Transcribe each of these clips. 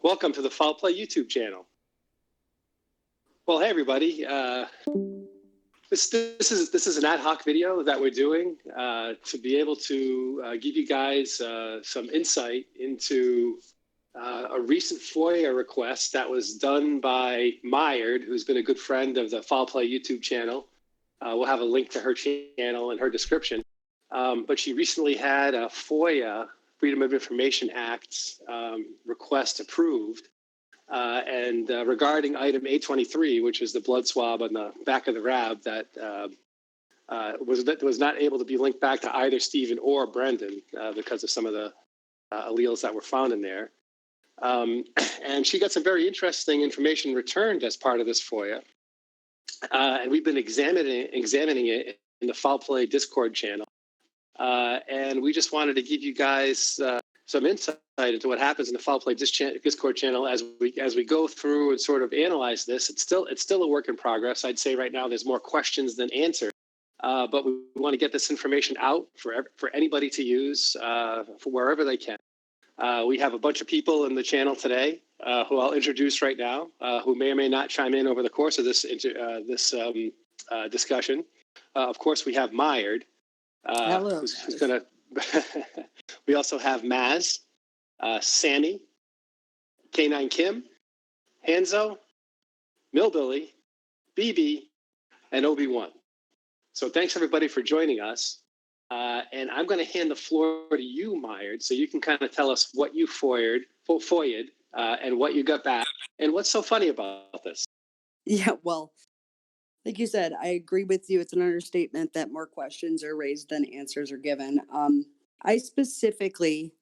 Welcome to the Foul Play YouTube channel. Well, hey everybody. This is an ad hoc video that we're doing to be able to give you guys some insight into a recent FOIA request that was done by Mired, who's been a good friend of the Foul Play YouTube channel. We'll have a link to her channel in her description. But she recently had a FOIA, Freedom of Information Act request approved. Regarding item A23, which is the blood swab on the back of the RAB that was not able to be linked back to either Stephen or Brendan because of some of the alleles that were found in there. And she got some very interesting information returned as part of this FOIA. And we've been examining it in the Foul Play Discord channel. And we just wanted to give you guys some insight into what happens in the Foul Play Discord channel as we go through and sort of analyze this. It's still a work in progress. I'd say right now there's more questions than answers, but we want to get this information out for anybody to use for wherever they can. We have a bunch of people in the channel today who I'll introduce right now, who may or may not chime in over the course of this discussion. Of course, we have Mired, who's going to. We also have Maz, Sammy, K9 Kim, Hanzo, Millbilly, BB, and Obi-Wan. So thanks everybody for joining us. And I'm going to hand the floor to you, Mired, so you can kind of tell us what you FOIA'd, and what you got back, and what's so funny about this. Yeah, well, like you said, I agree with you. It's an understatement that more questions are raised than answers are given. I specifically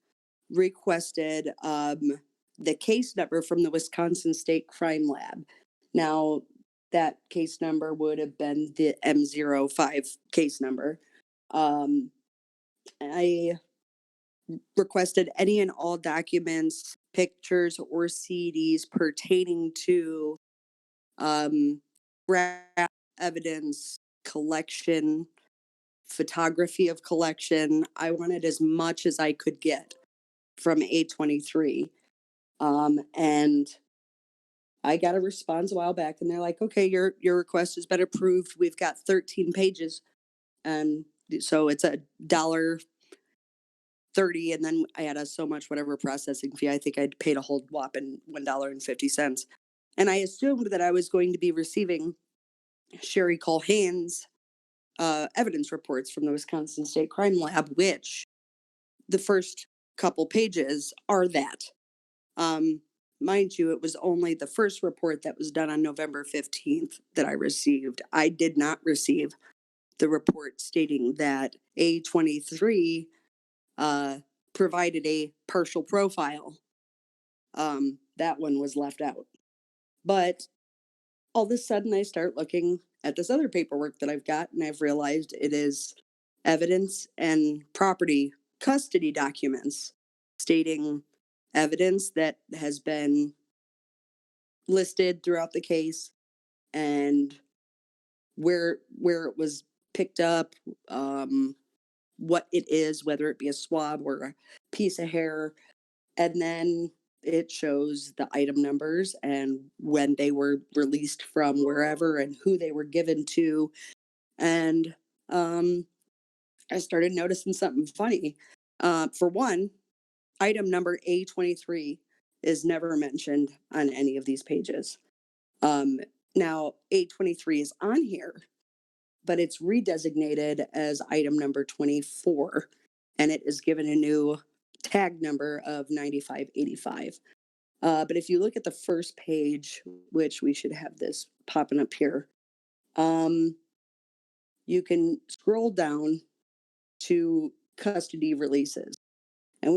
requested the case number from the Wisconsin State Crime Lab. Now, that case number would have been the M05 case number. I requested any and all documents, pictures, or CDs pertaining to evidence collection, photography of collection. I wanted as much as I could get from A23. And I got a response a while back and they're like, okay, your request has been approved. We've got 13 pages. And so it's $1.30. And then I had so much whatever processing fee. I think I'd paid a whole whopping $1.50. And I assumed that I was going to be receiving Sherry Culhane's evidence reports from the Wisconsin State Crime Lab, which the first couple pages are that. Mind you, it was only the first report that was done on November 15th that I received. I did not receive the report stating that A23 provided a partial profile. That one was left out. But all of a sudden I start looking at this other paperwork that I've got, and I've realized it is evidence and property custody documents stating evidence that has been listed throughout the case and where it was picked up, what it is, whether it be a swab or a piece of hair, and then it shows the item numbers and when they were released from wherever and who they were given to. And I started noticing something funny. For one, item number A23 is never mentioned on any of these pages. Now, A23 is on here, but it's redesignated as item number 24, and it is given a new tag number of 9585. But if you look at the first page, which we should have this popping up here, you can scroll down to custody releases. And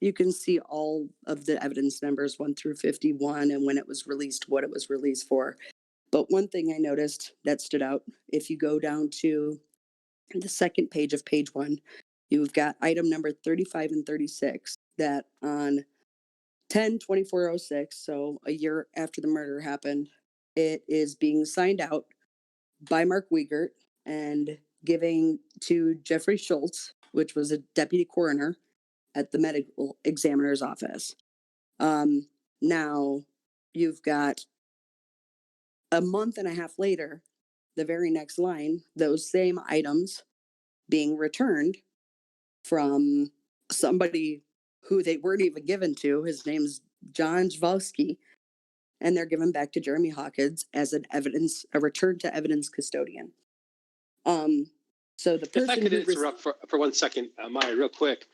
you can see all of the evidence numbers 1 through 51 and when it was released, what it was released for. But one thing I noticed that stood out, if you go down to the second page of page 1, you've got item number 35 and 36 that on 10/24/06, so a year after the murder happened, it is being signed out by Mark Wiegert and giving to Jeffrey Schultz, which was a deputy coroner at the medical examiner's office. Now you've got a month and a half later, the very next line, those same items being returned from somebody who they weren't even given to. His name's John Jvalski, and they're given back to Jeremy Hawkins as a return to evidence custodian. So the If I person could who interrupt for 1 second, Maya, real quick.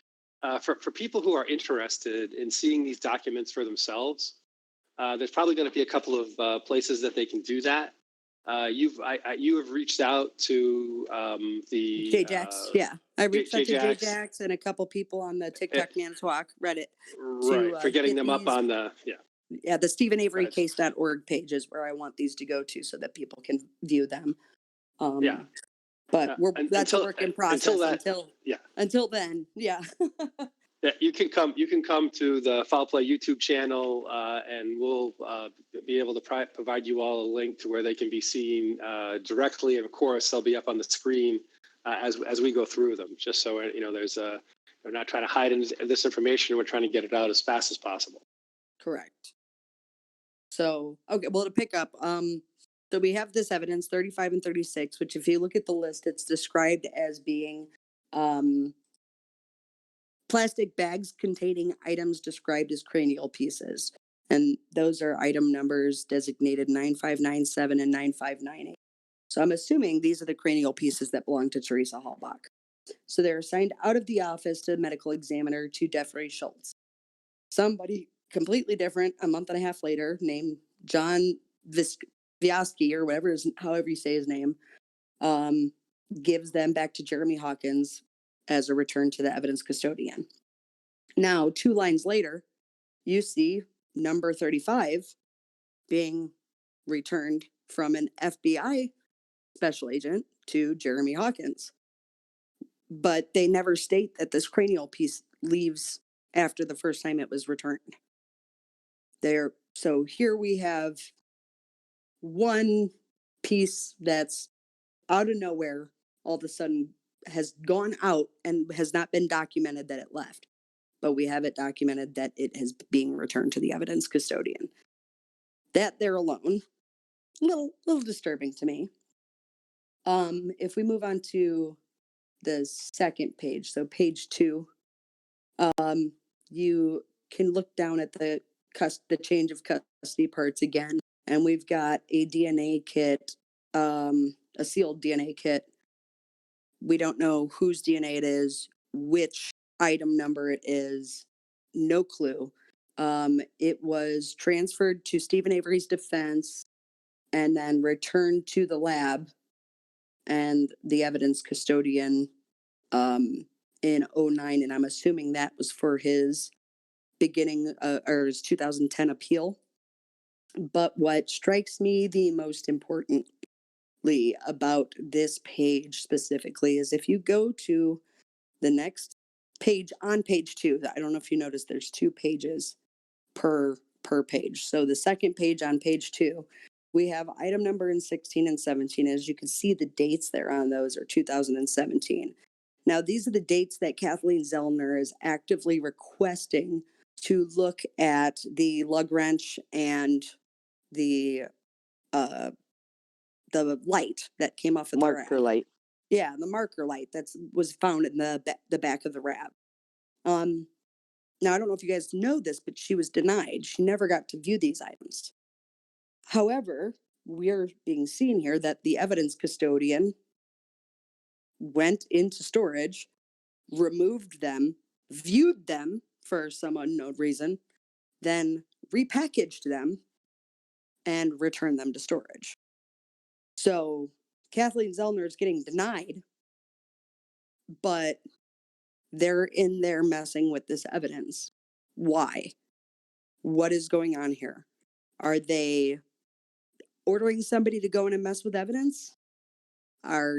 For people who are interested in seeing these documents for themselves, there's probably going to be a couple of places that they can do that. You have reached out to the J-Jax, yeah. I reached out to J-Jax. J-Jax and a couple people on the TikTok Manitowoc Reddit Right, for getting them up on the, yeah, the Right. StephenAveryCase.org page is where I want these to go to so that people can view them. Yeah. But that's until a work in process until then, yeah. Yeah, you can come to the Foul Play YouTube channel, and we'll be able to provide you all a link to where they can be seen directly. And of course, they'll be up on the screen as we go through them. Just so you know, we're not trying to hide this information. We're trying to get it out as fast as possible. Correct. So okay, well, to pick up, so we have this evidence 35 and 36, which if you look at the list, it's described as being plastic bags containing items described as cranial pieces. And those are item numbers designated 9597 and 9598. So I'm assuming these are the cranial pieces that belong to Teresa Hallbach. So they're assigned out of the office to the medical examiner to Jeffrey Schultz. Somebody completely different a month and a half later named John Viaski or whatever however you say his name, gives them back to Jeremy Hawkins as a return to the evidence custodian. Now, 2 lines later, you see number 35 being returned from an FBI special agent to Jeremy Hawkins. But they never state that this cranial piece leaves after the first time it was returned. So here we have one piece that's out of nowhere, all of a sudden has gone out and has not been documented that it left. But we have it documented that it is being returned to the evidence custodian. That there alone, little disturbing to me. If we move on to the second page, so page 2, you can look down at the change of custody parts again, and we've got a DNA kit, a sealed DNA kit. We don't know whose DNA it is, which item number it is, no clue. It was transferred to Stephen Avery's defense and then returned to the lab and the evidence custodian in 2009. And I'm assuming that was for his beginning or his 2010 appeal. But what strikes me the most importantly about this page specifically is if you go to the next page on page 2, I don't know if you noticed there's 2 pages per page. So the second page on page 2, we have item number in 16 and 17. As you can see, the dates there on those are 2017. Now, these are the dates that Kathleen Zellner is actively requesting to look at the lug wrench and the light that came off of the marker rack. light. Yeah, the marker light that was found in the back of the wrap. Now, I don't know if you guys know this, but she was denied. She never got to view these items. However, we're being seen here that the evidence custodian went into storage, removed them, viewed them for some unknown reason, then repackaged them and returned them to storage. So Kathleen Zellner is getting denied, but they're in there messing with this evidence. Why? What is going on here? Are they ordering somebody to go in and mess with evidence? Are,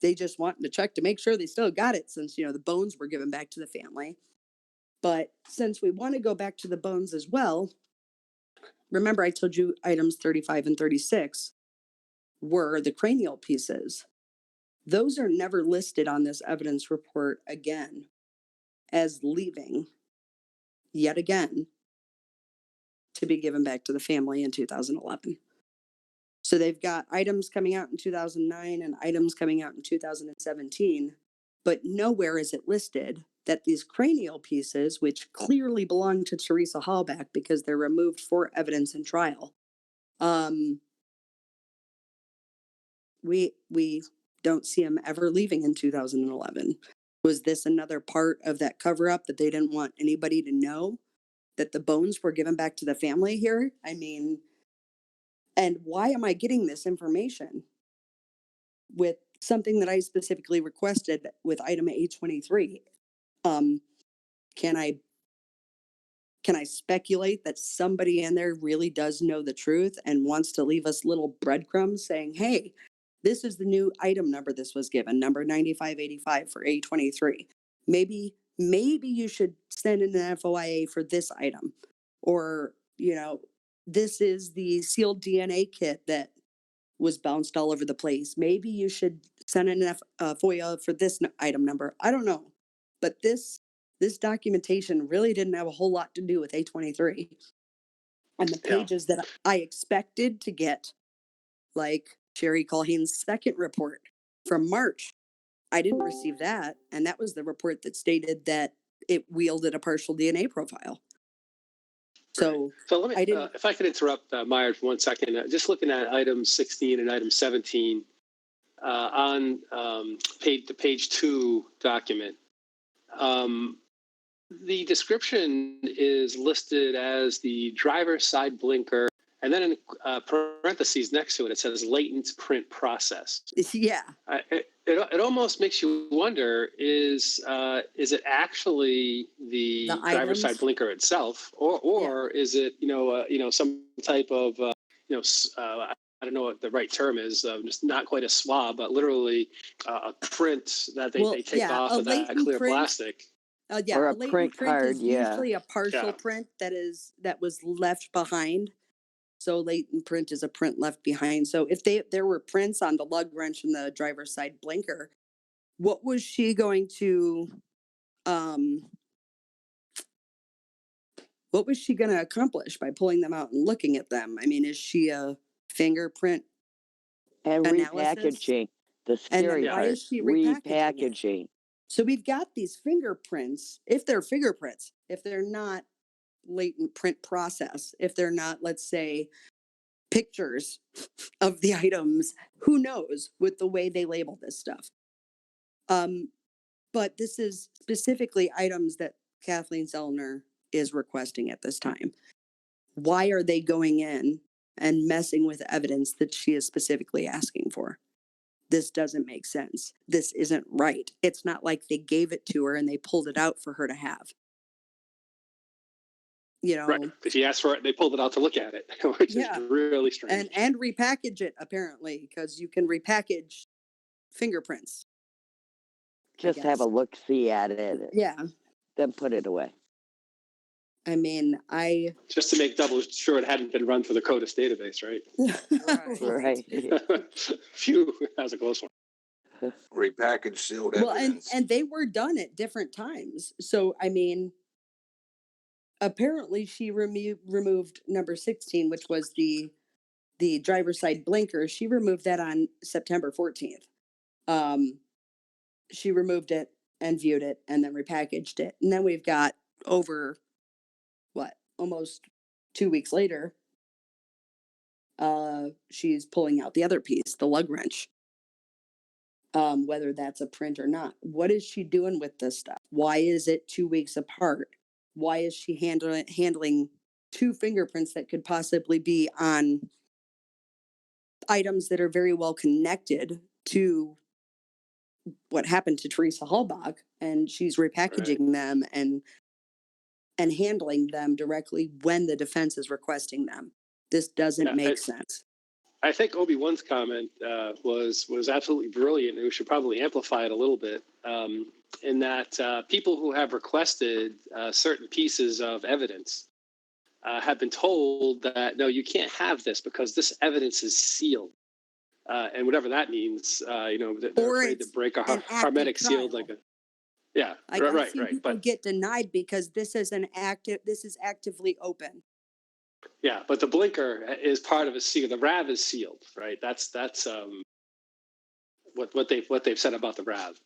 they just wanting to check to make sure they still got it since, the bones were given back to the family. But since we want to go back to the bones as well, remember I told you items 35 and 36 were the cranial pieces. Those are never listed on this evidence report again as leaving yet again to be given back to the family in 2011. So they've got items coming out in 2009 and items coming out in 2017, but nowhere is it listed that these cranial pieces, which clearly belong to Teresa Hallback because they're removed for evidence in trial, we don't see them ever leaving in 2011. Was this another part of that cover up that they didn't want anybody to know that the bones were given back to the family here? I mean, and why am I getting this information with something that I specifically requested with item A23? Can I speculate that somebody in there really does know the truth and wants to leave us little breadcrumbs saying, hey, this is the new item number this was given, number 9585 for A23. Maybe you should send in an FOIA for this item. Or, this is the sealed DNA kit that was bounced all over the place. Maybe you should send in a FOIA for this item number. I don't know. But this documentation really didn't have a whole lot to do with A23. And the pages that I expected to get, like Sherry Culhane's second report from March, I didn't receive that. And that was the report that stated that it wielded a partial DNA profile. So, so let me, if I could interrupt Mired for 1 second, just looking at item 16 and item 17 on the page 2 document. The description is listed as the driver's side blinker, and then in parentheses next to it, it says latent print process. Yeah. It almost makes you wonder, is it actually the driver's side blinker itself, or is it, some type of, I don't know what the right term is, just not quite a swab, but literally a print that they take off of that clear plastic. Or a print card, is usually a partial print that was left behind. So latent print is a print left behind. So if there were prints on the lug wrench and the driver's side blinker, what was she going to accomplish by pulling them out and looking at them? I mean, is she a fingerprint and analysis? Repackaging the scary part? Why is she repackaging? So we've got these fingerprints, if they're fingerprints, if they're not latent print process, if they're not, let's say, pictures of the items, who knows with the way they label this stuff. But this is specifically items that Kathleen Zellner is requesting at this time. Why are they going in and messing with evidence that she is specifically asking for? This doesn't make sense. This isn't right. It's not like they gave it to her and they pulled it out for her to have. Right. If she asked for it, they pulled it out to look at it, which is really strange. And repackage it, apparently, because you can repackage fingerprints. Just have a look-see at it. Yeah. Then put it away. I mean, just to make double sure it hadn't been run through the CODIS database, right? Right. Phew, that was a close one. Repackaged, sealed evidence. And they were done at different times. So, I mean, apparently she removed number 16, which was the driver's side blinker. She removed that on September 14th. She removed it and viewed it and then repackaged it. And then we've got over almost 2 weeks later, she's pulling out the other piece, the lug wrench. Whether that's a print or not. What is she doing with this stuff? Why is it 2 weeks apart? Why is she handling two fingerprints that could possibly be on items that are very well connected to what happened to Teresa Hallbach, and she's repackaging them and handling them directly when the defense is requesting them? This doesn't make sense. I think Obi-Wan's comment was absolutely brilliant, and we should probably amplify it a little bit, in that people who have requested certain pieces of evidence have been told that, no, you can't have this because this evidence is sealed. And whatever that means, they're afraid to break a hermetic sealed like a... Yeah, right. People get denied because this is actively open. Yeah, but the blinker is part of a seal. The RAV is sealed, right? That's what they've said about the RAV.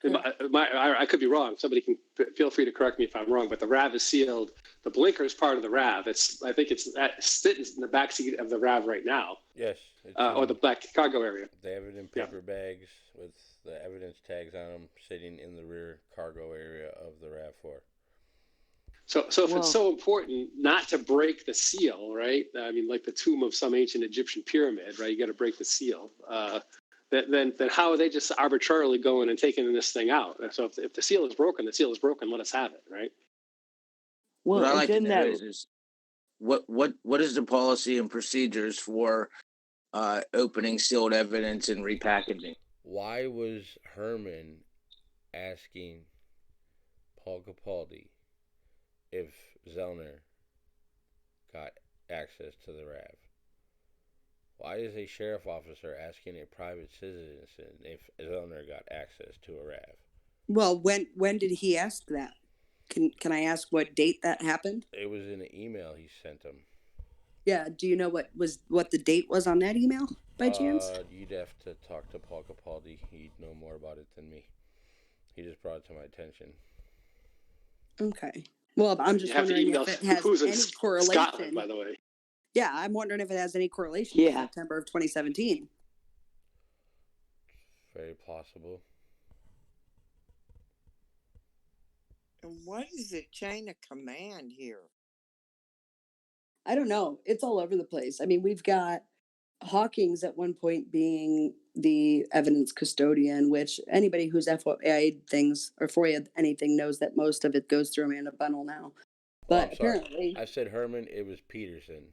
I could be wrong. Somebody can feel free to correct me if I'm wrong. But the RAV is sealed. The blinker is part of the RAV. I think it's sitting in the back seat of the RAV right now. Yes. Or the black cargo area. They have it in paper bags with the evidence tags on them, sitting in the rear cargo area of the RAV4. So if it's so important not to break the seal, right? I mean, like the tomb of some ancient Egyptian pyramid, right? You got to break the seal. Then how are they just arbitrarily going and taking this thing out? So if the seal is broken, the seal is broken. Let us have it, right? Well, What I like to then know is what is the policy and procedures for opening sealed evidence and repackaging? Why was Herman asking Paul Capaldi if Zellner got access to the RAV? Why is a sheriff officer asking a private citizen if Zellner got access to a RAV? Well, when did he ask that? Can I ask what date that happened? It was in an email he sent him. Yeah. Do you know what the date was on that email by chance? You'd have to talk to Paul Capaldi. He'd know more about it than me. He just brought it to my attention. Okay. Well, I'm just wondering if it has any correlation. Scotland, by the way. Yeah, I'm wondering if it has any correlation to September of 2017. Very possible. And what is the chain of command here? I don't know. It's all over the place. I mean, we've got Hawkins at one point being the evidence custodian, which anybody who's FOIA things or FOIA anything knows that most of it goes through Amanda Bunnell now. But apparently, I said Herman. It was Peterson.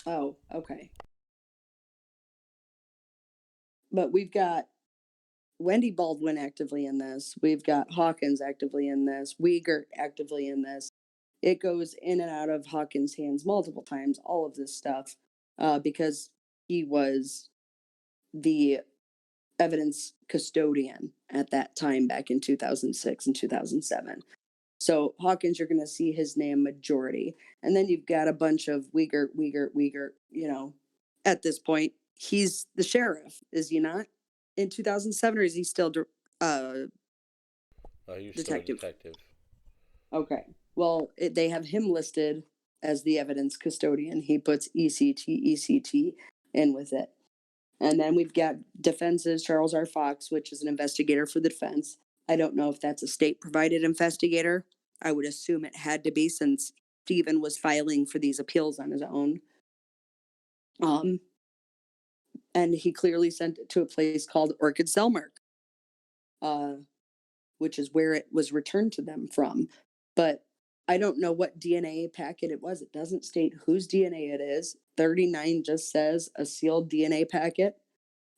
Oh, okay. But we've got Wendy Baldwin actively in this. We've got Hawkins actively in this. Wiegert actively in this. It goes in and out of Hawkins' hands multiple times, all of this stuff, because he was the evidence custodian at that time back in 2006 and 2007. So Hawkins, you're going to see his name majority. And then you've got a bunch of Wiegert, you know, at this point. He's the sheriff, is he not? In 2007, or is he still He was detective? Still a detective. Okay. Well, they have him listed as the evidence custodian. He puts ECT in with it. And then we've got defenses, Charles R. Fox, which is an investigator for the defense. I don't know if that's a state-provided investigator. I would assume it had to be, since Stephen was filing for these appeals on his own. And he clearly sent it to a place called Orchid Cellmark, which is where it was returned to them from. But I don't know what DNA packet it was. It doesn't state whose DNA it is. 39 just says a sealed DNA packet.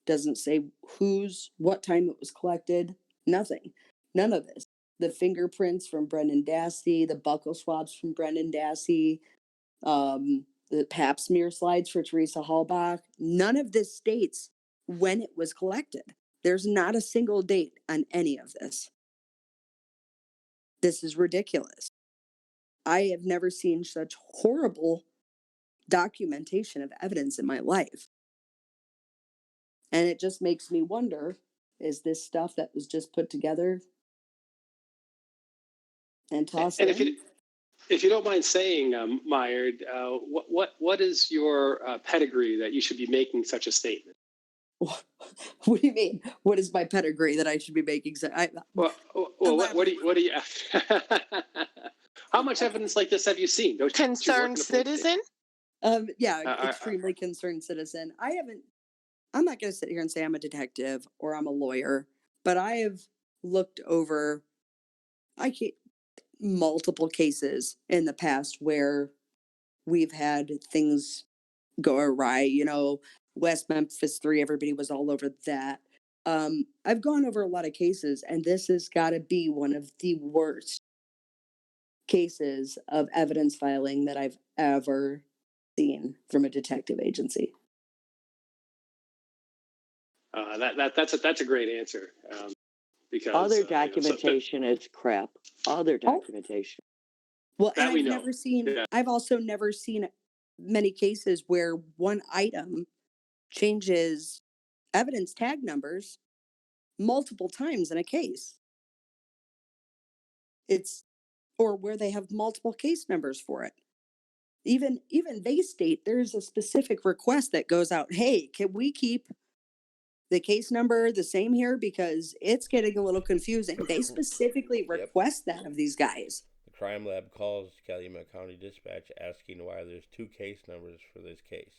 Doesn't say what time it was collected. Nothing. None of this. The fingerprints from Brendan Dassey, the buccal swabs from Brendan Dassey, the pap smear slides for Teresa Hallbach. None of this states when it was collected. There's not a single date on any of this. This is ridiculous. I have never seen such horrible documentation of evidence in my life. And it just makes me wonder, is this stuff that was just put together and tossed in? If you don't mind saying, Mired, what is your pedigree that you should be making such a statement? What do you mean? What is my pedigree that I should be making? What do you? How much evidence like this have you seen? Concerned citizen? Extremely concerned citizen. I'm not going to sit here and say I'm a detective or I'm a lawyer, but I have looked over multiple cases in the past where we've had things go awry. You know, West Memphis 3, everybody was all over that. I've gone over a lot of cases, and this has got to be one of the worst cases of evidence filing that I've ever seen from a detective agency. That's a great answer. Because all their documentation is crap. All their documentation. Well, That and we know. Yeah. I've also never seen many cases where one item changes evidence tag numbers multiple times in a case. It's, or where they have multiple case numbers for it. Even they state there's a specific request that goes out, hey, can we keep the case number the same here because it's getting a little confusing. They specifically Yep. request that of these guys. The crime lab calls Calumet County Dispatch asking why there's two case numbers for this case.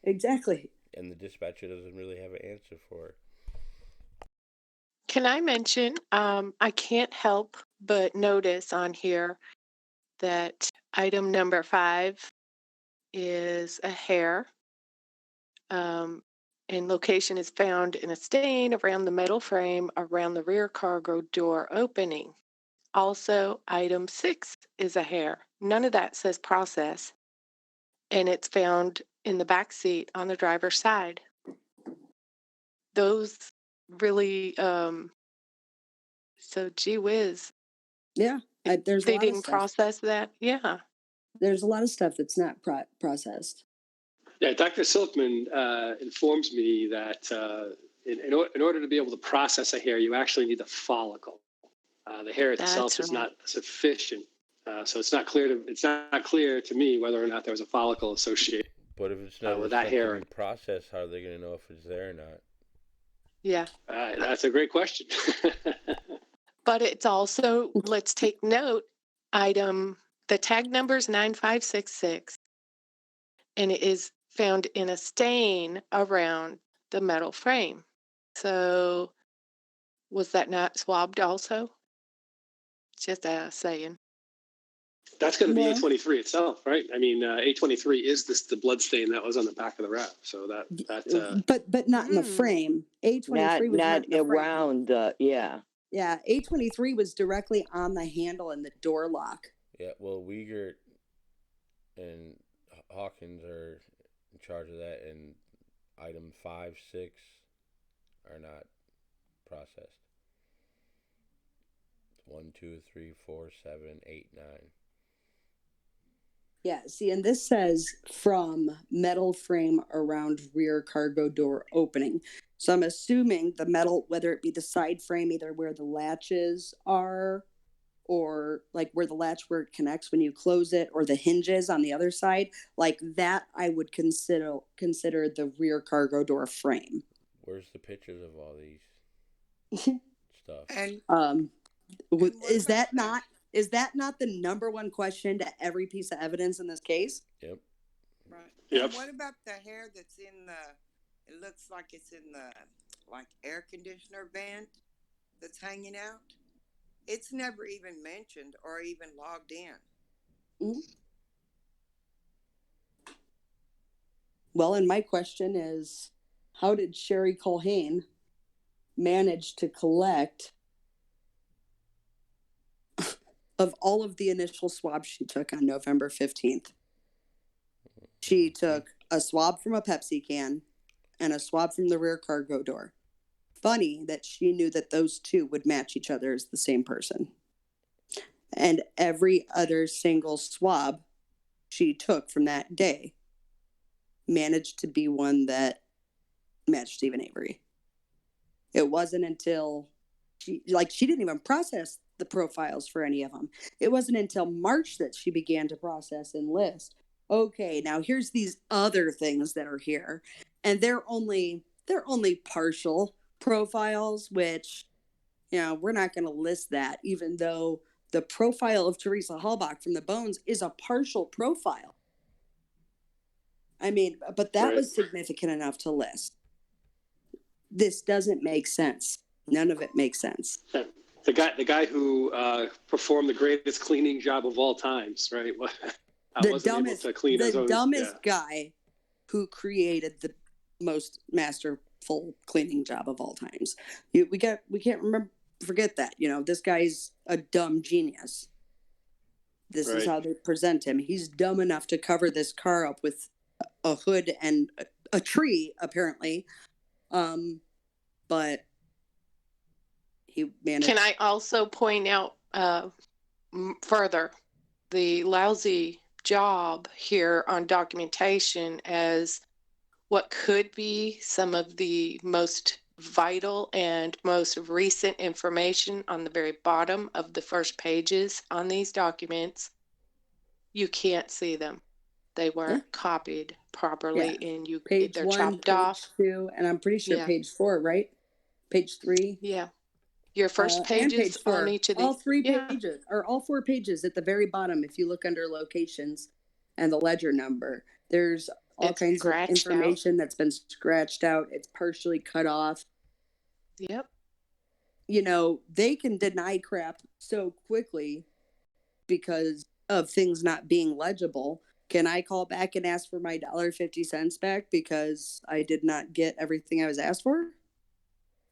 Exactly. And the dispatcher doesn't really have an answer for it. Can I mention, I can't help but notice on here that item number 5 is a hair. And location is found in a stain around the metal frame around the rear cargo door opening. Also, item 6 is a hair. None of that says process. And it's found in the back seat on the driver's side. Those really, so gee whiz. Yeah. There's a They lot of didn't stuff. process that? Yeah. There's a lot of stuff that's not processed. Yeah, Dr. Silkman informs me that in order to be able to process a hair, you actually need a follicle. The hair itself That's is right. not sufficient, so it's not clear to me whether or not there was a follicle associated. But if it's never with that sent to hair. be processed, how are they going to know if it's there or not? Yeah. That's a great question. But it's also, let's take note, the tag number is 9566, and it is found in a stain around the metal frame. So was that not swabbed also? Just saying. That's going to be Well- A23 itself, right? I mean, A23 is the blood stain that was on the back of the wrap. So But not in the frame. A23 was not in the frame. around the, yeah. Yeah, A23 was directly on the handle and the door lock. Yeah, well, Wiegert and Hawkins are in charge of that, and item 5, 6 are not processed. 1, 2, 3, 4, 7, 8, 9. Yeah, see, and this says from metal frame around rear cargo door opening. So I'm assuming the metal, whether it be the side frame, either where the latches are, or like where the latch where it connects when you close it, or the hinges on the other side, like that I would consider the rear cargo door frame. Where's the pictures of all these stuff? And With- what is about that not is that not the number one question to every piece of evidence in this case? Yep. right. Yep. And what about the hair that's in the? It looks like it's in the like air conditioner vent that's hanging out. It's never even mentioned or even logged in. Well, and my question is, how did Sherry Culhane manage to collect of all of the initial swabs she took on November 15th? She took a swab from a Pepsi can and a swab from the rear cargo door. Funny that she knew that those two would match each other as the same person. And every other single swab she took from that day managed to be one that matched Stephen Avery. It wasn't until she didn't even process the profiles for any of them. It wasn't until March that she began to process and list. Okay, now here's these other things that are here, and they're only partial profiles, which, you know, we're not going to list that, even though the profile of Teresa Hallbach from the bones is a partial profile. I mean, but that Right. was significant enough to list. This doesn't make sense. None of it makes sense. The guy who performed the greatest cleaning job of all times, right? The wasn't able to clean his own, dumbest guy who created the most masterful cleaning job of all times. We can't forget that. You know, this guy's a dumb genius. This is Right. how they present him. He's dumb enough to cover this car up with a hood and a tree, apparently. But he managed. Can I also point out further the lousy job here on documentation as what could be some of the most vital and most recent information on the very bottom of the first pages on these documents. You can't see them. They weren't copied properly, and Page they're 1, chopped page off. 2, and I'm pretty sure Yeah. page 4, right? Page 3. Yeah. Your first And pages page 4. on each of All these. 3 Yeah. pages, or all 4 pages at the very bottom, if you look under locations and the ledger number, there's all It's kinds of scratched out. information that's been scratched out. It's partially cut off. Yep. You know, they can deny crap so quickly because of things not being legible. Can I call back and ask for my $1.50 back because I did not get everything I was asked for?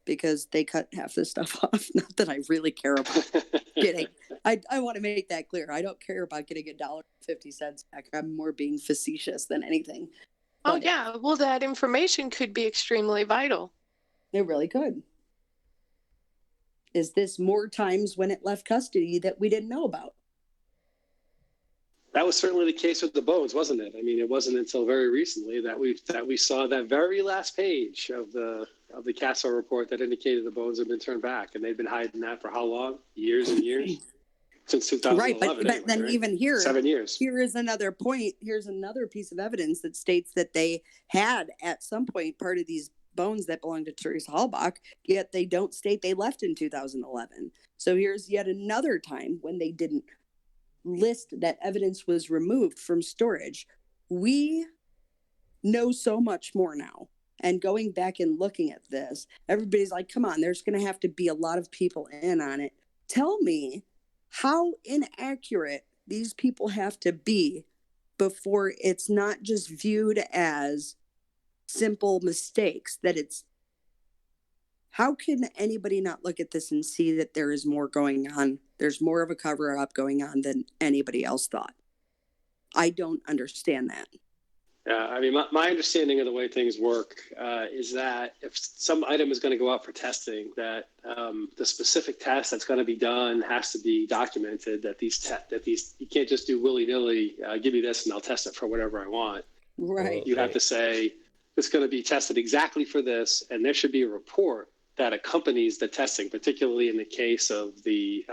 Because they cut half the stuff off. Not that I really care about getting. I want to make that clear. I don't care about getting $1.50 back. I'm more being facetious than anything. Oh, But yeah. Well, that information could be extremely vital. it really could. Is this more times when it left custody that we didn't know about? That was certainly the case with the bones, wasn't it? I mean, it wasn't until very recently that we saw that very last page of the Castle report that indicated the bones had been turned back, and they've been hiding that for how long? Years and years, since 2011. Right, but anyway, then right? even here, 7 years. here is another point. Here's another piece of evidence that states that they had at some point part of these bones that belonged to Teresa Halbach, yet they don't state they left in 2011. So here's yet another time when they didn't list that evidence was removed from storage. We know so much more now. And going back and looking at this, everybody's like, come on, there's going to have to be a lot of people in on it. Tell me how inaccurate these people have to be before it's not just viewed as simple mistakes, that it's, how can anybody not look at this and see that there is more going on? There's more of a cover up going on than anybody else thought. I don't understand that. I mean, my understanding of the way things work is that if some item is going to go out for testing, that the specific test that's going to be done has to be documented. That these you can't just do willy nilly. Give me this and I'll test it for whatever I want. Right. You have to say it's going to be tested exactly for this, and there should be a report that accompanies the testing, particularly in the case of the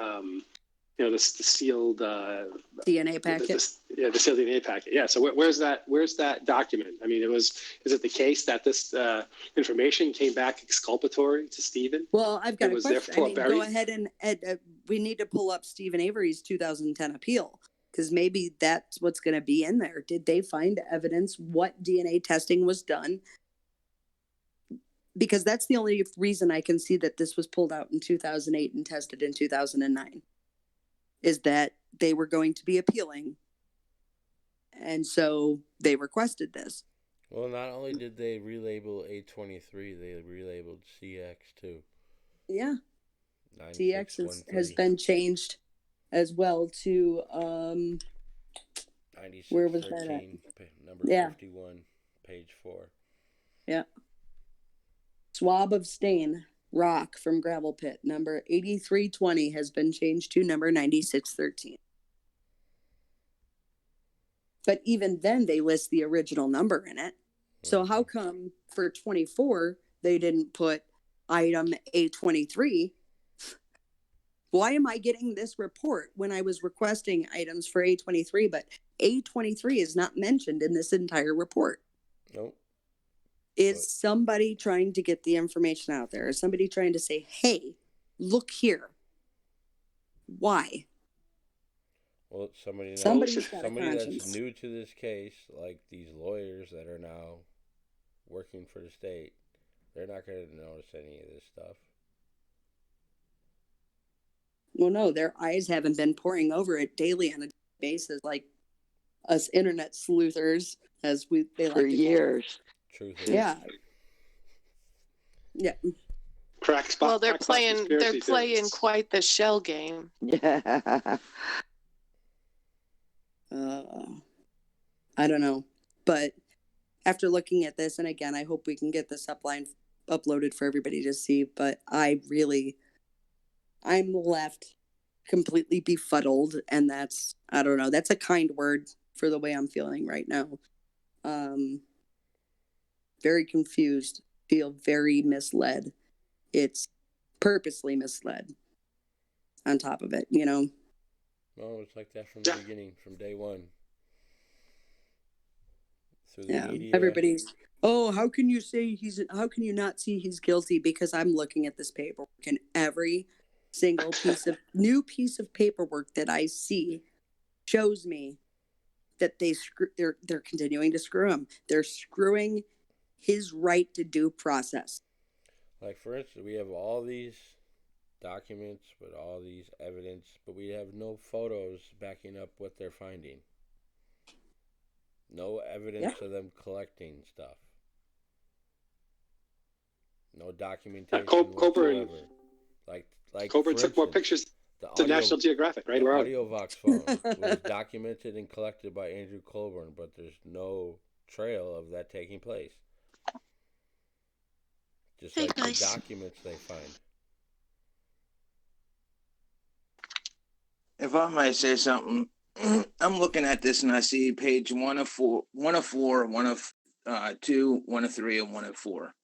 the sealed DNA packet. The sealed DNA packet. Yeah. So where's that document? I mean, is it the case that this information came back exculpatory to Stephen? Well, I've got a question. Therefore buried? Go ahead and we need to pull up Stephen Avery's 2010 appeal, because maybe that's what's going to be in there. Did they find evidence what DNA testing was done? Because that's the only reason I can see that this was pulled out in 2008 and tested in 2009, is that they were going to be appealing. And so they requested this. Well, not only did they relabel A23, they relabeled CX too. Yeah. CX has been changed as well to, 9613, where was that at? Number 51, page 4. Yeah. Swab of stain, rock from gravel pit, number 8320 has been changed to number 9613. But even then they list the original number in it. So how come for 24 they didn't put item A23? Why am I getting this report when I was requesting items for A23, but A23 is not mentioned in this entire report? Nope. Is somebody trying to get the information out there? Is somebody trying to say, hey, look here? Why? Well, somebody Somebody's got a that's conscience. new to this case, like these lawyers that are now working for the state, they're not going to notice any of this stuff. Well, no, their eyes haven't been poring over it daily on a basis like us internet sleuthers, as they like For to call years. Truth it. is, Yeah. Yeah. Crack spot. Well, they're playing theories. quite the shell game. Yeah. I don't know. But after looking at this, and again, I hope we can get this uploaded for everybody to see, but I'm left completely befuddled, and that's, I don't know, that's a kind word for the way I'm feeling right now. Very confused, feel very misled. It's purposely misled on top of it, you know? No, it's like that from the Yeah. beginning, from day one. Through the Yeah. media. Everybody's, oh, how can you say how can you not see he's guilty? Because I'm looking at this paperwork, and every single new piece of paperwork that I see shows me that they're continuing to screw him. They're screwing his right to due process. Like, for instance, we have all these documents with all these evidence, but we have no photos backing up what they're finding. No evidence of them collecting stuff. No documentation Coburn, whatsoever. Like Coburn for took more instance, pictures the than audio, National Geographic, right? the Where are we? audio Vox phone was documented and collected by Andrew Coburn, but there's no trail of that taking place. Just like the documents they find. If I might say something, I'm looking at this and I see page 1 of 4, 1 of 2, 1 of 3, and 1 of 4,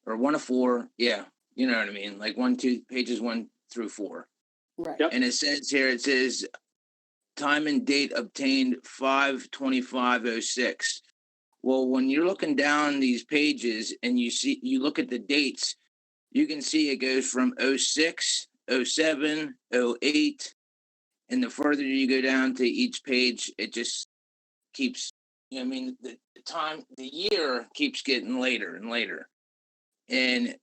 or 1 of 4. Yeah, you know what I mean. Like pages 1 through 4. Right. Yep. And it says time and date obtained 5/25/06. Well, when you're looking down these pages and you look at the dates, you can see it goes from 06, 07, 08. And the further you go down to each page, it just keeps, I mean, the year keeps getting later and later. And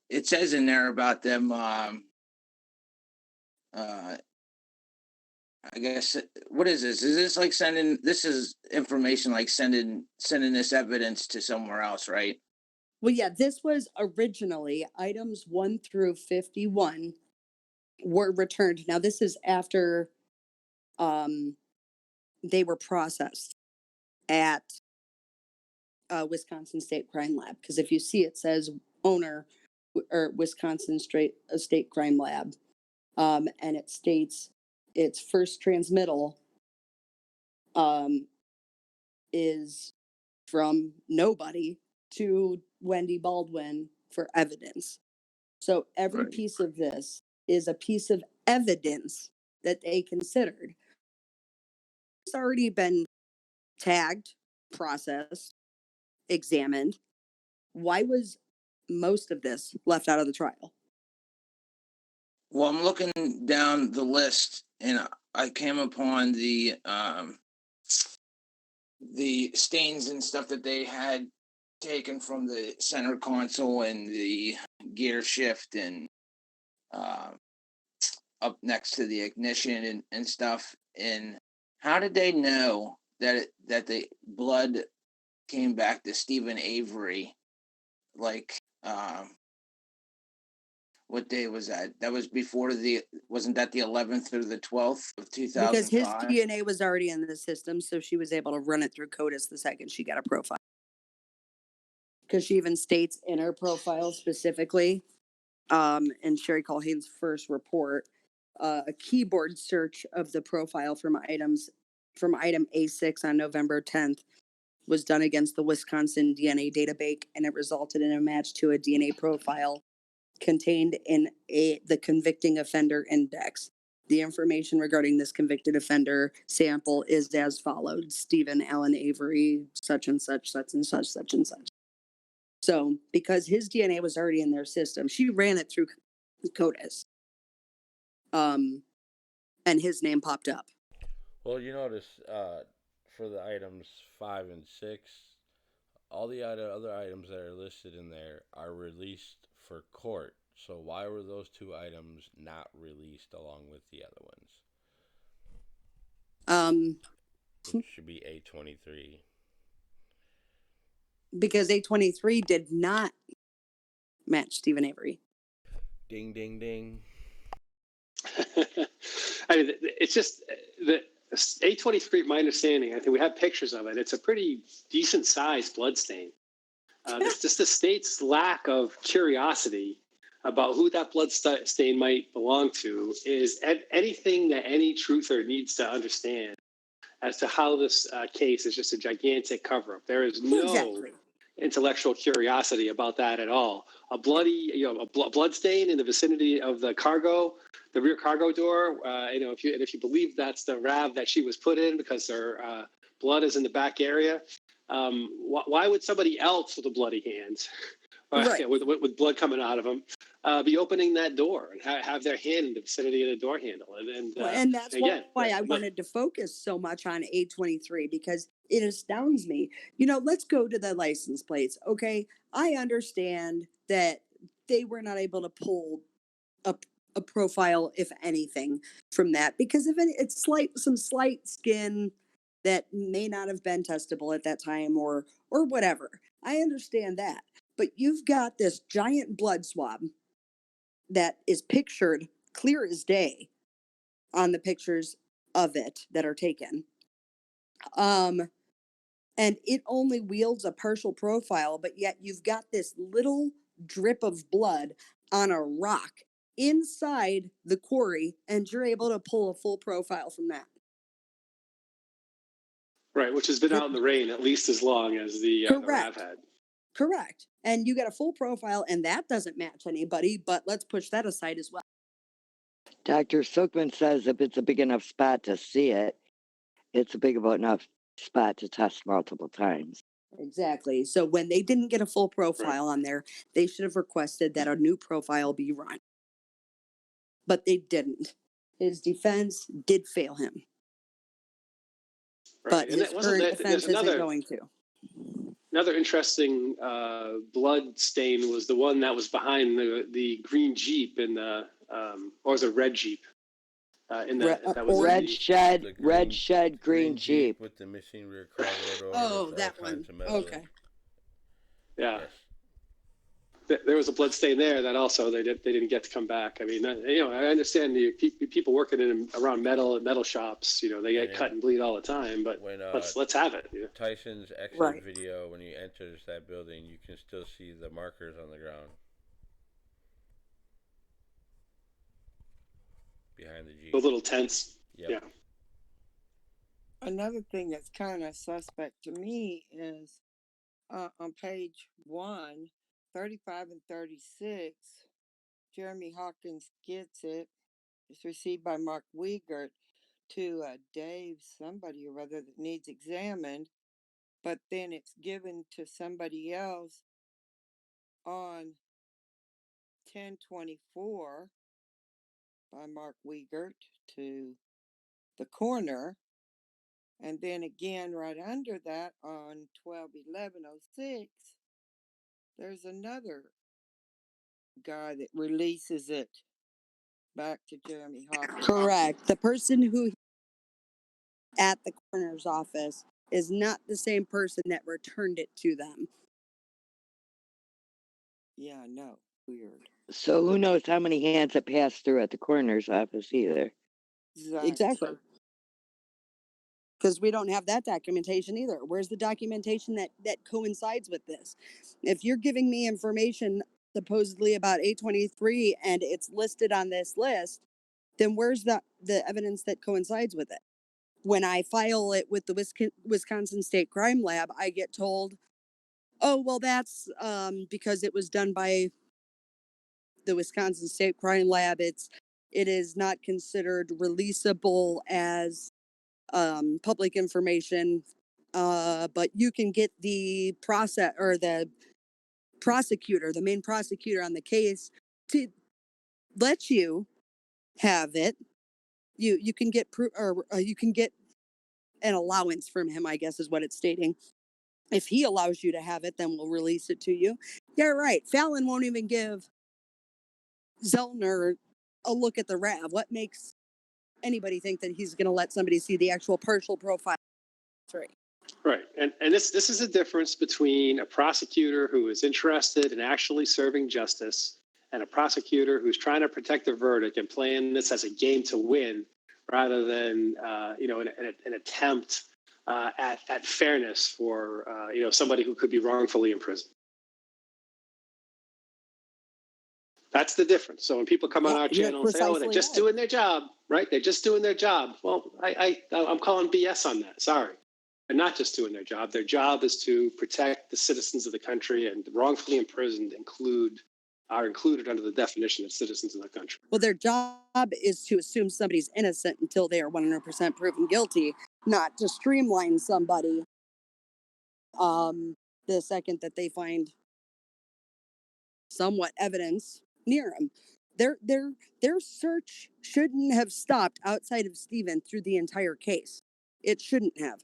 it says in there about them, I guess, what is this? Is this like this is information like sending this evidence to somewhere else, right? Well, yeah, this was originally items 1 through 51 were returned. Now, this is after they were processed at Wisconsin State Crime Lab. Because if you see, it says owner or Wisconsin State Crime Lab, and it states its first transmittal is from nobody to Wendy Baldwin for evidence. So every Right. piece of this is a piece of evidence that they considered. It's already been tagged, processed, examined. Why was most of this left out of the trial? Well, I'm looking down the list and I came upon the stains and stuff that they had taken from the center console and the gear shift and up next to the ignition and stuff. And how did they know that the blood came back to Stephen Avery? Like, what day was that? That was wasn't that the 11th or the 12th of Because his 2005? DNA was already in the system, so she was able to run it through CODIS the second she got a profile. Because she even states in her profile specifically, in Sherry Culhane's first report, a keyboard search of the profile from item A6 on November 10th was done against the Wisconsin DNA database, and it resulted in a match to a DNA profile contained in the convicting offender index. The information regarding this convicted offender sample is as followed: Stephen Allen Avery, such and such, such and such, such and such. So, because his DNA was already in their system, she ran it through CODIS. And his name popped up. Well, you notice for the items 5 and 6, all the other items that are listed in there are released for court. So why were those 2 items not released along with the other ones? Which should be A23. Because A23 did not match Stephen Avery. Ding, ding, ding. I mean, it's just the A23. My understanding, I think we have pictures of it. It's a pretty decent sized blood stain. It's just the state's lack of curiosity about who that blood stain might belong to is anything that any truther needs to understand as to how this case is just a gigantic cover-up. There is no Exactly. intellectual curiosity about that at all. A bloody, blood stain in the vicinity of the rear cargo door. If you believe that's the RAV that she was put in because her blood is in the back area, why would somebody else with a bloody hand, Right. with blood coming out of them, be opening that door and have their hand in the vicinity of the door handle? And that's again, why I wanted to focus so much on A23 because it astounds me. Let's go to the license plates. Okay. I understand that they were not able to pull a profile, if anything, from that because it's some slight skin that may not have been testable at that time or whatever. I understand that. But you've got this giant blood swab that is pictured clear as day on the pictures of it that are taken. And it only wields a partial profile, but yet you've got this little drip of blood on a rock inside the quarry, and you're able to pull a full profile from that. right, which has been out in the rain at least as long as the RAV had. Correct. And you get a full profile, and that doesn't match anybody, but let's push that aside as well. Dr. Sookman says if it's a big enough spot to see it, it's a big enough spot to test multiple times. Exactly. So when they didn't get a full profile on there, they should have requested that a new profile be run. But they didn't. His defense did fail him. Right. But And his current defense isn't going to. Another interesting blood stain was the one that was behind the green Jeep in the, or was it a red Jeep? Red shed, green Jeep with the missing rear cargo door. Oh, that one. Okay. Yeah. Yes. There was a blood stain there that also they didn't get to come back. I mean, I understand the people working around metal shops. They get cut and bleed all the time. But when, let's have it. Tyson's exit video, when he enters that building, you can still see the markers on the ground behind the Jeep. The little tents. Yep. Yeah. Another thing that's kind of suspect to me is on page 1, 35 and 36, Jeremy Hawkins gets it. It's received by Mark Wiegert to Dave, somebody or other that needs examined, but then it's given to somebody else on 10/24 by Mark Wiegert to the coroner. And then again, right under that on 12/11/06, there's another guy that releases it back to Jeremy Hawkins. Correct. The person who at the coroner's office is not the same person that returned it to them. Yeah, I know. Weird. So who knows how many hands it passed through at the coroner's office either. Exactly. Because we don't have that documentation either. Where's the documentation that coincides with this? If you're giving me information supposedly about A23 and it's listed on this list, then where's the evidence that coincides with it? When I file it with the Wisconsin State Crime Lab, I get told, oh, well, that's because it was done by the Wisconsin State Crime Lab. It is not considered releasable as public information, but you can get the the main prosecutor on the case to let you have it. You can get you can get an allowance from him, I guess is what it's stating. If he allows you to have it, then we'll release it to you. Yeah, right. Fallon won't even give Zellner a look at the RAV. What makes anybody think that he's going to let somebody see the actual partial profile? Right. And this is a difference between a prosecutor who is interested in actually serving justice and a prosecutor who's trying to protect the verdict and playing this as a game to win rather than, an attempt at fairness for, somebody who could be wrongfully imprisoned. That's the difference. So when people come on Yeah, our you're channel and say, "Oh, they're precisely just right. doing their job," right? They're just doing their job. Well, I'm calling BS on that. Sorry, they're not just doing their job. Their job is to protect the citizens of the country, and wrongfully imprisoned are included under the definition of citizens of the country. Well, their job is to assume somebody's innocent until they are 100% proven guilty, not to streamline somebody the second that they find somewhat evidence near them. Their search shouldn't have stopped outside of Stephen through the entire case. It shouldn't have.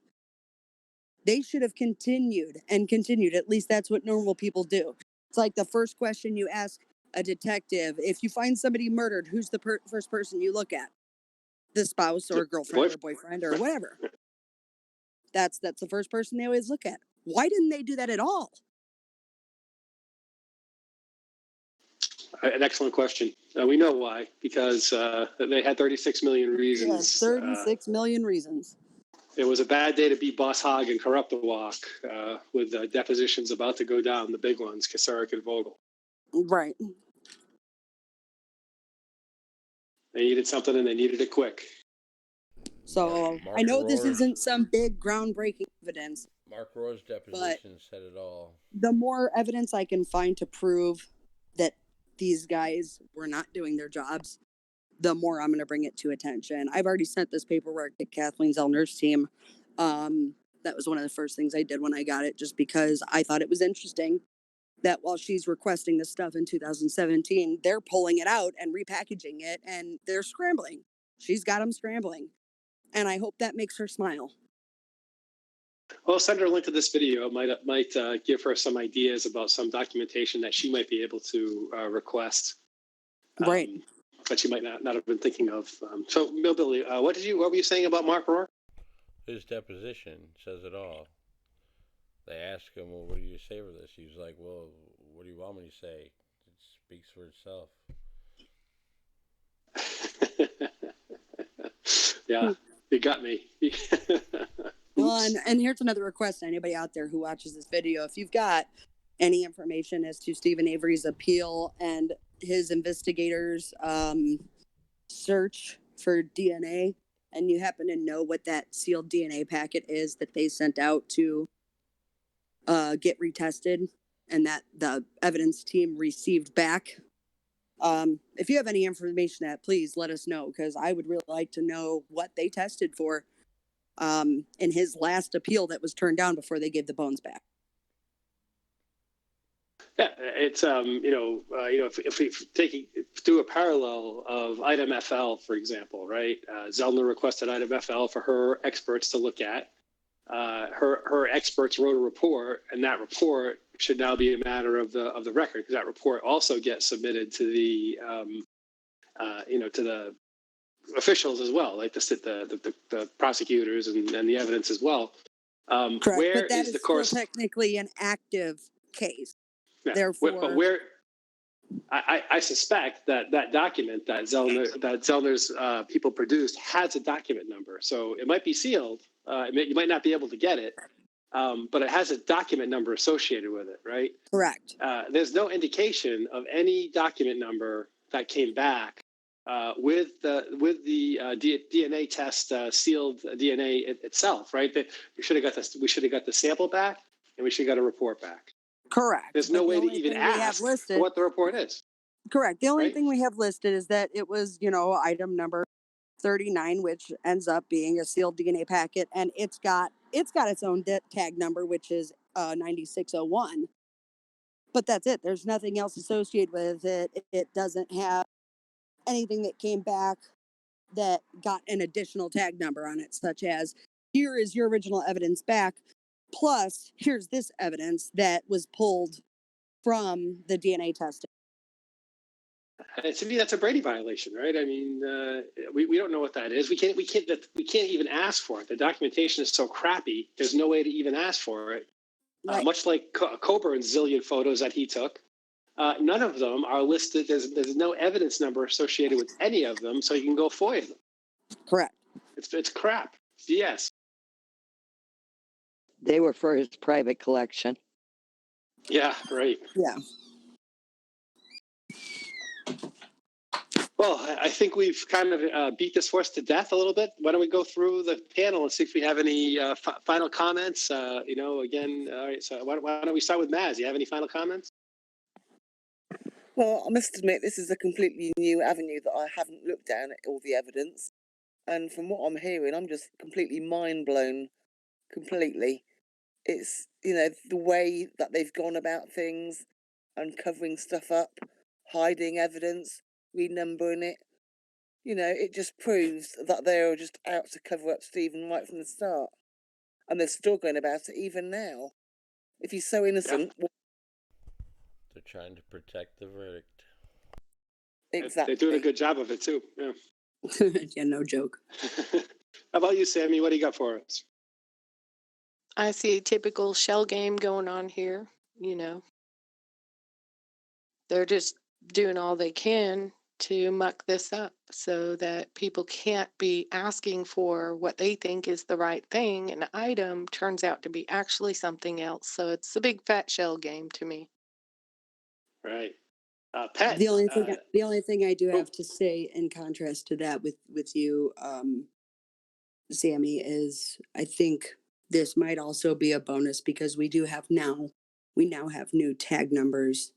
They should have continued and continued. At least that's what normal people do. It's like the first question you ask a detective: if you find somebody murdered, who's the first person you look at? The spouse or girlfriend or boyfriend or whatever. That's the first person they always look at. Why didn't they do that at all? An excellent question. We know why, because they had 36 million reasons. 36 million reasons. It was a bad day to be Boss Hogg and Corrupt the Walk, with depositions about to go down, the big ones, Kasarik and Vogel. Right. They needed something and they needed it quick. So Mark I know this Rohr's- isn't some big groundbreaking evidence. Mark Rohr's deposition said it all. The more evidence I can find to prove that these guys were not doing their jobs, the more I'm going to bring it to attention. I've already sent this paperwork to Kathleen Zellner's team. That was one of the first things I did when I got it, just because I thought it was interesting that while she's requesting this stuff in 2017, they're pulling it out and repackaging it, and they're scrambling. She's got them scrambling. And I hope that makes her smile. Well, send her a link to this video. It might give her some ideas about some documentation that she might be able to request. Right. That she might not have been thinking of. So, Billy, what were you saying about Mark Rohr? His deposition says it all. They asked him, "Well, what do you say for this?" He was like, "Well, what do you want me to say? It speaks for itself." Yeah, you got me. Well, and here's another request to anybody out there who watches this video. If you've got any information as to Stephen Avery's appeal and his investigators' search for DNA, and you happen to know what that sealed DNA packet is that they sent out to get retested and that the evidence team received back, if you have any information that, please let us know, because I would really like to know what they tested for in his last appeal that was turned down before they gave the bones back. Yeah, it's if we do a parallel of item FL, for example, right? Zellner requested item FL for her experts to look at. Her experts wrote a report, and that report should now be a matter of the record, because that report also gets submitted to the to the officials as well, like the prosecutors and the evidence as well. Correct, where but that is the still course? technically an active case. Yeah, Therefore, but where I suspect that document that Zellner's people produced has a document number, so it might be sealed. You might not be able to get it, but it has a document number associated with it, right? correct. There's no indication of any document number that came back with the DNA test, sealed DNA itself, right? That we should have got the sample back, and we should have got a report back. Correct. There's no way to even ask what the report is. Correct. The only right? thing we have listed is that it was, item number 39, which ends up being a sealed DNA packet, and it's got its own tag number, which is 9601. But that's it. There's nothing else associated with it. It doesn't have anything that came back that got an additional tag number on it, such as, here is your original evidence back, plus here's this evidence that was pulled from the DNA testing. And to me, that's a Brady violation, right? I mean, we don't know what that is. We can't even ask for it. The documentation is so crappy. There's no way to even ask for it. Right. Much like Coburn's zillion photos that he took, none of them are listed. There's no evidence number associated with any of them, so you can go FOIA them. Correct. It's crap. Yes. They were for his private collection. Yeah. Right. Yeah. Well, I think we've kind of beat this horse to death a little bit. Why don't we go through the panel and see if we have any final comments? Again, all right, so why don't we start with Maz? You have any final comments? Well, I must admit, this is a completely new avenue that I haven't looked down at all the evidence. And from what I'm hearing, I'm just completely mind blown. Completely. It's, the way that they've gone about things, uncovering stuff up, hiding evidence, renumbering it. It just proves that they're just out to cover up Stephen right from the start. And they're still going about it even now. If he's so innocent, They're trying to protect the verdict. exactly. They're doing a good job of it too. Yeah. Yeah, no joke. How about you, Sammy? What do you got for us? I see a typical shell game going on here. They're just doing all they can to muck this up so that people can't be asking for what they think is the right thing. An item turns out to be actually something else. So it's a big fat shell game to me. Right. Pat. The only thing I do oh. have to say in contrast to that with you, Sammy, is I think this might also be a bonus because we now have new tag numbers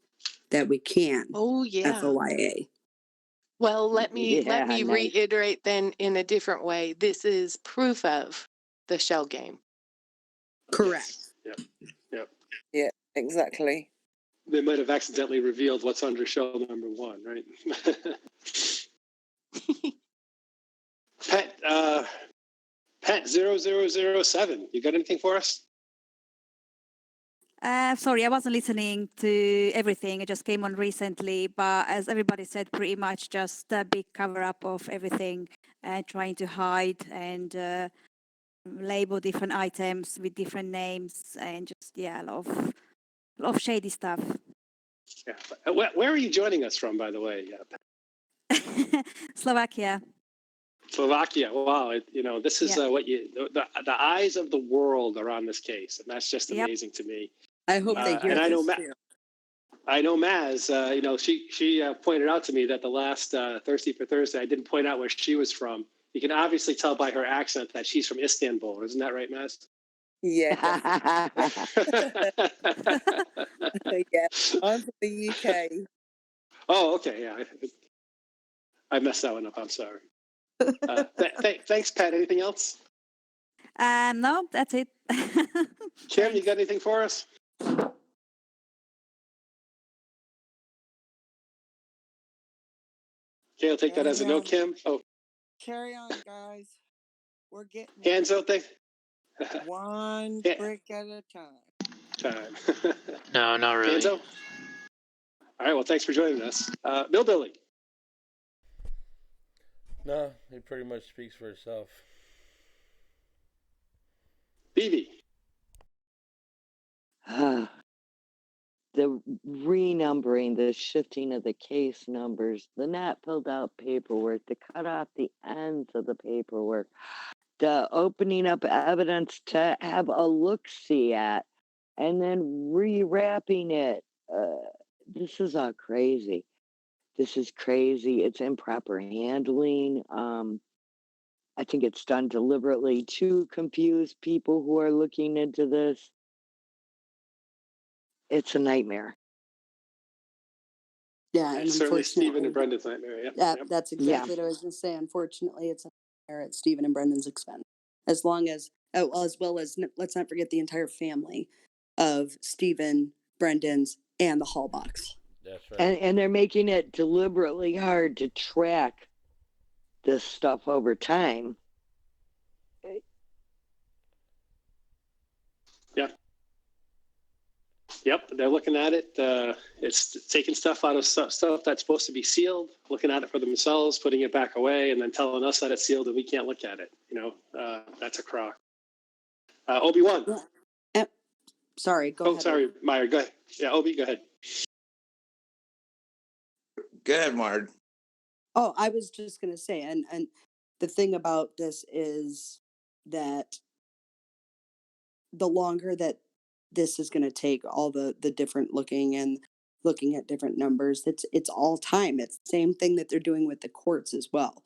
that we can Oh yeah. FOIA. Well, let me nice. reiterate then in a different way. This is proof of the shell game. Correct. Yes. Yep. Yeah, exactly. They might have accidentally revealed what's under shell number 1, right? Pet 0007, you got anything for us? Sorry, I wasn't listening to everything. I just came on recently, but as everybody said, pretty much just a big cover up of everything, trying to hide and label different items with different names, and just a lot of shady stuff. Yeah. Where are you joining us from, by the way? Slovakia. Slovakia. Wow. This is what the eyes of the world are on this case, and that's just amazing to me. I hope they hear and I know this too. I know Maz. She pointed out to me that the last Thirsty for Thursday, I didn't point out where she was from. You can obviously tell by her accent that she's from Istanbul. Isn't that right, Maz? Yeah. Yeah. I'm from the UK. Oh, okay. Yeah. I messed that one up. I'm sorry. Thanks, Pat. Anything else? No, that's it. Kim, you got anything for us? Okay, I'll take that as a no, Kim. Oh, Carry on, guys. We're getting hands out there. one brick at a time. No, not really. Hands out. All right. Well, thanks for joining us, Billy. No, it pretty much speaks for itself. Vivi. The renumbering, the shifting of the case numbers, the not filled out paperwork, the cut off the ends of the paperwork, the opening up evidence to have a look-see at, and then rewrapping it. This is all crazy. This is crazy. It's improper handling. I think it's done deliberately to confuse people who are looking into this. It's a nightmare. Yeah, and Certainly Stephen unfortunately, and Brendan's nightmare. Yeah. that's exactly what I was going to say. Unfortunately, it's at Stephen and Brendan's expense. As long as, as well as, let's not forget the entire family of Stephen, Brendan's, and the Hallbox. That's right. And they're making it deliberately hard to track this stuff over time. Yeah. Yep, they're looking at it. It's taking stuff out of stuff that's supposed to be sealed, looking at it for themselves, putting it back away, and then telling us that it's sealed and we can't look at it. That's a crock. Obi-Wan. Sorry, go ahead. Oh, sorry, Mired. Go ahead. Yeah, Obi, go ahead. Go ahead, Mired. Oh, I was just going to say, and the thing about this is that the longer that this is going to take, all the different looking and looking at different numbers. It's all time. It's the same thing that they're doing with the courts as well.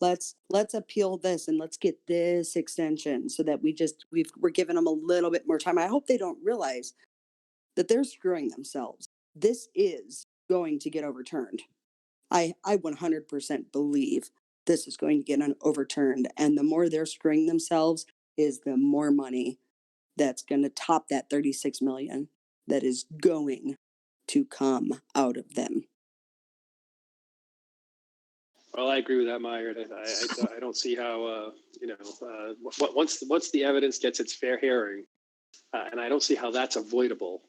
Let's appeal this and let's get this extension so that we're giving them a little bit more time. I hope they don't realize that they're screwing themselves. This is going to get overturned. I 100% believe this is going to get overturned, and the more they're screwing themselves is the more money that's going to top that 36 million that is going to come out of them. Well, I agree with that, Mired. I don't see how, once the evidence gets its fair hearing, and I don't see how that's avoidable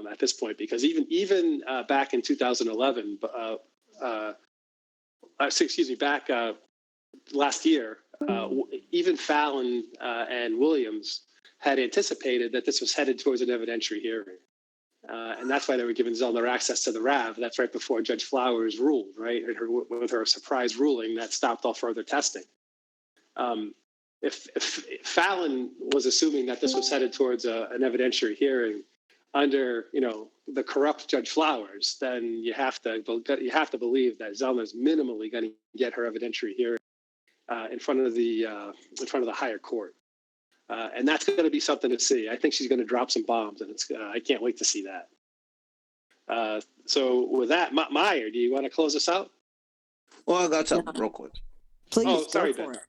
at this point, because even back in 2011, back last year, even Fallon and Williams had anticipated that this was headed towards an evidentiary hearing. And that's why they were giving Zellner access to the RAV. That's right before Judge Flowers ruled, right? With her surprise ruling that stopped all further testing. If Fallon was assuming that this was headed towards an evidentiary hearing under, the corrupt Judge Flowers, then you have to believe that Zellner's minimally going to get her evidentiary hearing in front of the higher court. And that's going to be something to see. I think she's going to drop some bombs, and I can't wait to see that. So with that, Meyer, do you want to close us out? Well, I got something real quick. Please, sorry, go for Ben. it.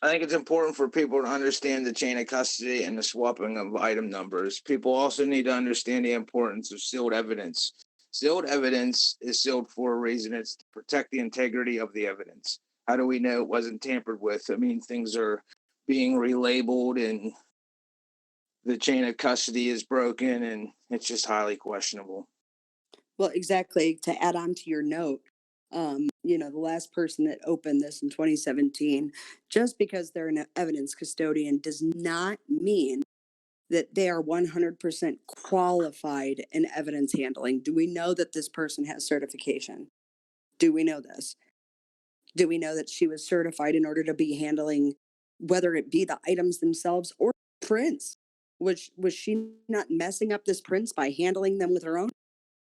I think it's important for people to understand the chain of custody and the swapping of item numbers. People also need to understand the importance of sealed evidence. Sealed evidence is sealed for a reason. It's to protect the integrity of the evidence. How do we know it wasn't tampered with? I mean, things are being relabeled and the chain of custody is broken, and it's just highly questionable. Well, exactly. To add on to your note, the last person that opened this in 2017, just because they're an evidence custodian does not mean that they are 100% qualified in evidence handling. Do we know that this person has certification? Do we know this? Do we know that she was certified in order to be handling, whether it be the items themselves or prints? Was she not messing up this prints by handling them with her own?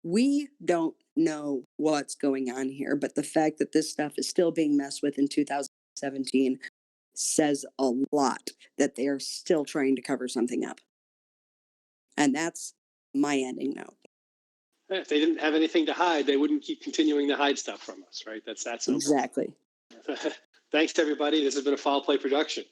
We don't know what's going on here, but the fact that this stuff is still being messed with in 2017 says a lot that they are still trying to cover something up. And that's my ending note. If they didn't have anything to hide, they wouldn't keep continuing to hide stuff from us, right? That's that simple. Exactly. Thanks to everybody. This has been a Foul Play production.